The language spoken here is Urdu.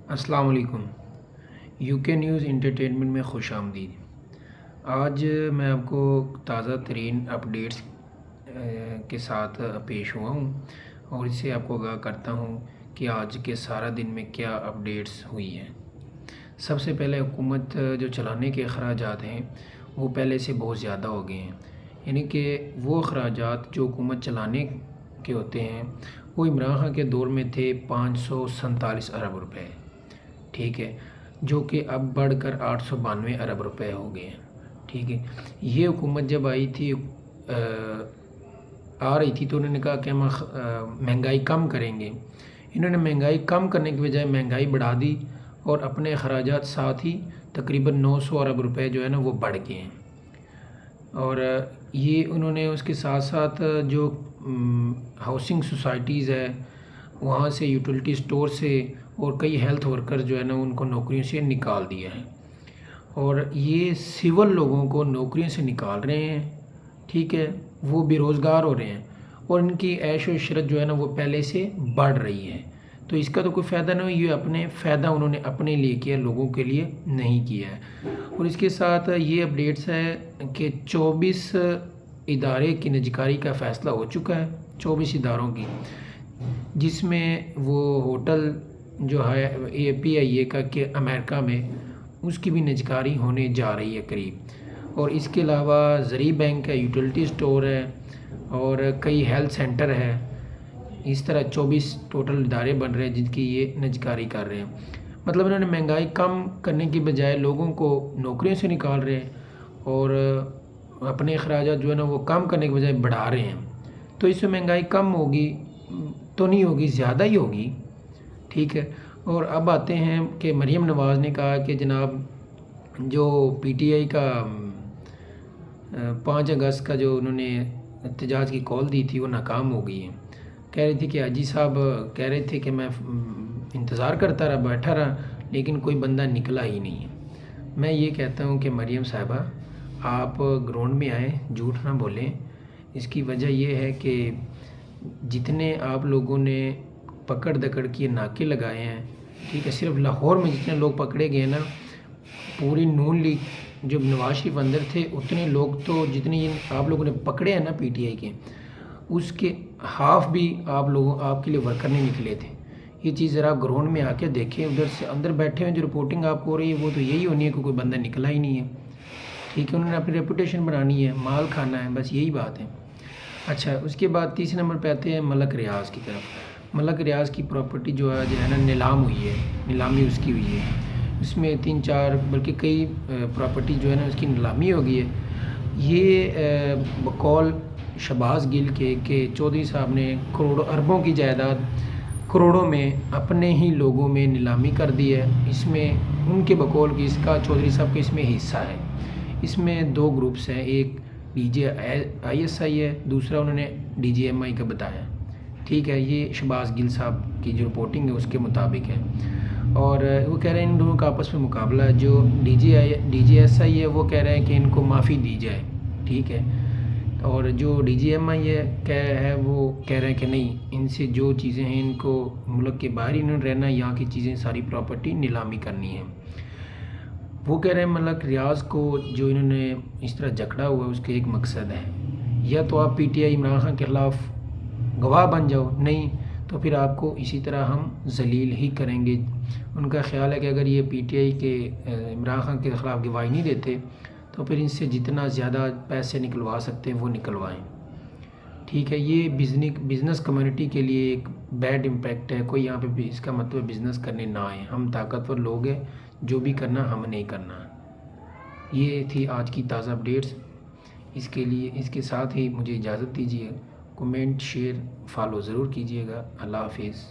السلام علیکم۔ یو کے نیوز انٹرٹینمنٹ میں خوش آمدید۔ آج میں آپ کو تازہ ترین اپڈیٹس کے ساتھ پیش ہوا ہوں اور اس سے آپ کو آگاہ کرتا ہوں کہ آج کے سارا دن میں کیا اپڈیٹس ہوئی ہیں۔ سب سے پہلے حکومت جو چلانے کے اخراجات ہیں وہ پہلے سے بہت زیادہ ہو گئے ہیں، یعنی کہ وہ اخراجات جو حکومت چلانے کے ہوتے ہیں وہ عمران خان کے دور میں تھے 547 ارب روپے، ٹھیک ہے، جو کہ اب بڑھ کر 892 ارب روپے ہو گئے ہیں، ٹھیک ہے۔ یہ حکومت جب آئی تھی تو انہوں نے کہا کہ ہم مہنگائی کم کریں گے۔ انہوں نے مہنگائی کم کرنے کی بجائے مہنگائی بڑھا دی اور اپنے اخراجات ساتھ ہی تقریباً 900 ارب روپے جو ہے نا وہ بڑھ گئے ہیں۔ اور یہ انہوں نے اس کے ساتھ ساتھ جو ہاؤسنگ سوسائٹیز ہے وہاں سے، یوٹیلٹی سٹور سے، اور کئی ہیلتھ ورکر جو ہے نا ان کو نوکریوں سے نکال دیا ہے، اور یہ سول لوگوں کو نوکریوں سے نکال رہے ہیں، ٹھیک ہے، وہ بے روزگار ہو رہے ہیں اور ان کی عیش و عشرت جو ہے نا وہ پہلے سے بڑھ رہی ہے۔ تو اس کا تو کوئی فائدہ نہیں، یہ اپنے فائدہ انہوں نے اپنے لیے کیا، لوگوں کے لیے نہیں کیا ہے۔ اور اس کے ساتھ یہ اپڈیٹس ہے کہ 24 ادارے کی نجکاری کا فیصلہ ہو چکا ہے، 24 اداروں کی، جس میں وہ ہوٹل جو ہے APIA کا کہ امریکہ میں، اس کی بھی نجکاری ہونے جا رہی ہے قریب۔ اور اس کے علاوہ زرعی بینک ہے، یوٹیلٹی سٹور ہے اور کئی ہیلتھ سینٹر ہے۔ اس طرح 24 ٹوٹل ادارے بن رہے ہیں جن کی یہ نجکاری کر رہے ہیں۔ مطلب انہوں نے مہنگائی کم کرنے کی بجائے لوگوں کو نوکریوں سے نکال رہے ہیں اور اپنے اخراجات جو ہے نا وہ کم کرنے کی بجائے بڑھا رہے ہیں۔ تو اس میں مہنگائی کم ہوگی تو نہیں ہوگی، زیادہ ہی ہوگی، ٹھیک ہے۔ اور اب آتے ہیں کہ مریم نواز نے کہا کہ جناب جو PTI کا 5 اگست کا جو انہوں نے احتجاج کی کال دی تھی وہ ناکام ہو گئی ہے۔ کہہ رہی تھی کہ حاجی صاحب کہہ رہے تھے کہ میں انتظار کرتا رہا، بیٹھا رہا، لیکن کوئی بندہ نکلا ہی نہیں ہے۔ میں یہ کہتا ہوں کہ مریم صاحبہ آپ گراؤنڈ میں آئیں، جھوٹ نہ بولیں۔ اس کی وجہ یہ ہے کہ جتنے آپ لوگوں نے پکڑ دکڑ کی ناکے لگائے ہیں، ٹھیک ہے، صرف لاہور میں جتنے لوگ پکڑے گئے نا، پوری نون لیگ جو نواز شریف اندر تھے اتنے لوگ تو جتنے آپ لوگوں نے پکڑے ہیں نا PTI کے، اس کے ہاف بھی آپ کے لیے ورکر نہیں نکلے تھے۔ یہ چیز ذرا آپ گراؤنڈ میں آ کے دیکھیں، ادھر سے اندر بیٹھے ہیں جو رپورٹنگ آپ کو ہو رہی ہے وہ تو یہی ہونی ہے کہ کوئی بندہ نکلا ہی نہیں ہے، ٹھیک ہے۔ انہوں نے اپنی ریپوٹیشن بنانی ہے، مال کھانا ہے، بس یہی بات ہے۔ اچھا، اس کے بعد تیسرے نمبر پہ آتے ہیں ملک ریاض کی طرف۔ ملک ریاض کی پراپرٹی جو ہے نا نیلام ہوئی ہے، نیلامی اس کی ہوئی ہے۔ اس میں 3-4 بلکہ کئی پراپرٹی جو ہے نا اس کی نیلامی ہو گئی ہے۔ یہ بقول شہباز گل کے کہ چودھری صاحب نے کروڑوں اربوں کی جائیداد کروڑوں میں اپنے ہی لوگوں میں نیلامی کر دی ہے۔ اس میں ان کے بقول کی اس کا چودھری صاحب کا اس میں حصہ ہے۔ اس میں 2 گروپس ہیں، ایک DJISI ہے، دوسرا انہوں نے DJMI کا بتایا، ٹھیک ہے۔ یہ شہباز گل صاحب کی جو رپورٹنگ ہے اس کے مطابق ہے، اور وہ کہہ رہے ہیں ان دونوں کا آپس میں مقابلہ ہے۔ جو DJSI ہے وہ کہہ رہے ہیں کہ ان کو معافی دی جائے، ٹھیک ہے، اور جو DJMI ہے وہ کہہ رہے ہیں کہ نہیں، ان سے جو چیزیں ہیں ان کو ملک کے باہر ہی انہوں نے رہنا ہے، یہاں کی چیزیں ساری پراپرٹی نیلامی کرنی ہے۔ وہ کہہ رہے ہیں ملک ریاض کو جو انہوں نے اس طرح جکڑا ہوا ہے اس کے ایک مقصد ہے، یا تو آپ PTI عمران خان کے خلاف گواہ بن جاؤ، نہیں تو پھر آپ کو اسی طرح ہم ذلیل ہی کریں گے۔ ان کا خیال ہے کہ اگر یہ PTI کے عمران خان کے خلاف گواہی نہیں دیتے تو پھر ان سے جتنا زیادہ پیسے نکلوا سکتے ہیں وہ نکلوائیں، ٹھیک ہے۔ یہ بزنس کمیونٹی کے لیے ایک بیڈ امپیکٹ ہے۔ کوئی یہاں پہ اس کا مطلب بزنس کرنے نہ آئے، ہم طاقتور لوگ ہیں، جو بھی کرنا ہم نہیں کرنا۔ یہ تھی آج کی تازہ اپڈیٹس۔ اس کے ساتھ ہی مجھے اجازت دیجیے، کمنٹ، شیئر، فالو ضرور کیجیے گا۔ اللہ حافظ۔